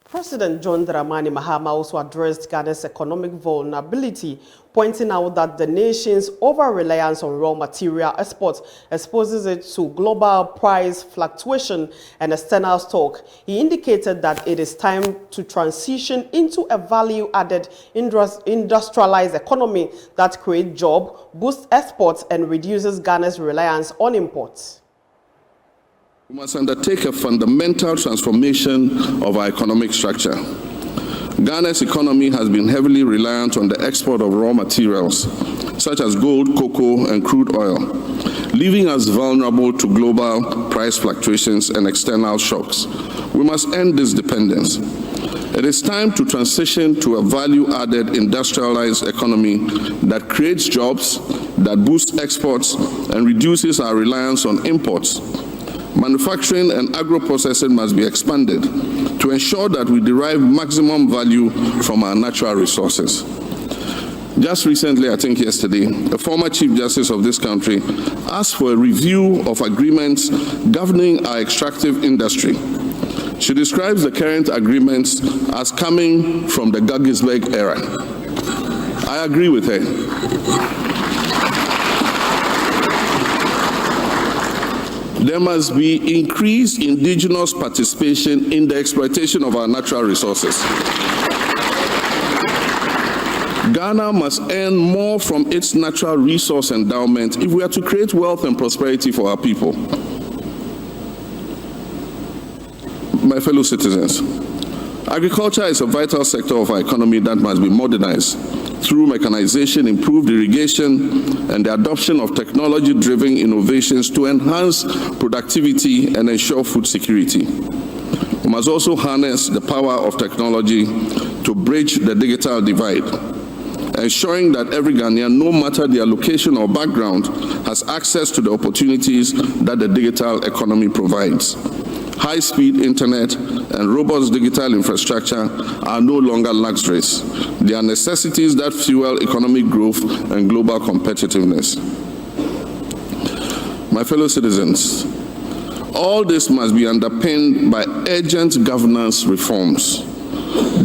President John Dramani Mahama also addressed Ghana's economic vulnerability, pointing out that the nation's over-reliance on raw material exports exposes it to global price fluctuation and external stock. He indicated that it is time to transition into a value-added industrialized economy that creates jobs, boosts exports, and reduces Ghana's reliance on imports. We must undertake a fundamental transformation of our economic structure. Ghana's economy has been heavily reliant on the export of raw materials, such as gold, cocoa, and crude oil, leaving us vulnerable to global price fluctuations and external shocks. We must end this dependence. It is time to transition to a value-added industrialized economy that creates jobs, that boosts exports, and reduces our reliance on imports. Manufacturing and agro-processing must be expanded to ensure that we derive maximum value from our natural resources. Just recently, I think yesterday, a former Chief Justice of this country asked for a review of agreements governing our extractive industry. She describes the current agreements as coming from the Guggisberg era. I agree with her. There must be increased indigenous participation in the exploitation of our natural resources. Ghana must earn more from its natural resource endowment if we are to create wealth and prosperity for our people. My fellow citizens, agriculture is a vital sector of our economy that must be modernized through mechanization, improved irrigation, and the adoption of technology-driven innovations to enhance productivity and ensure food security. We must also harness the power of technology to bridge the digital divide, ensuring that every Ghanaian, no matter their location or background, has access to the opportunities that the digital economy provides. High-speed internet and robust digital infrastructure are no longer luxuries. They are necessities that fuel economic growth and global competitiveness. My fellow citizens, all this must be underpinned by urgent governance reforms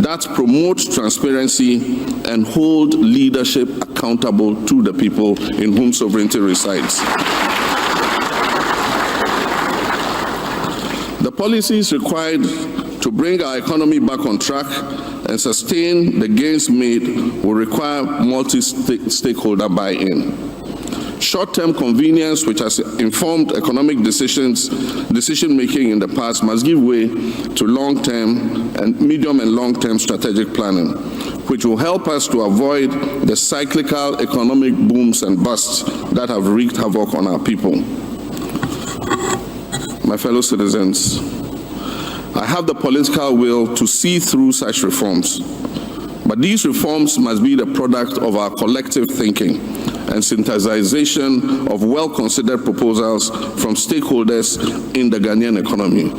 that promote transparency and hold leadership accountable to the people in whom sovereignty resides. The policies required to bring our economy back on track and sustain the gains made will require multi-stakeholder buy-in. Short-term convenience, which has informed economic decision-making in the past, must give way to long-term and medium and long-term strategic planning, which will help us to avoid the cyclical economic booms and busts that have wreaked havoc on our people. My fellow citizens, I have the political will to see through such reforms, but these reforms must be the product of our collective thinking and synthesization of well-considered proposals from stakeholders in the Ghanaian economy.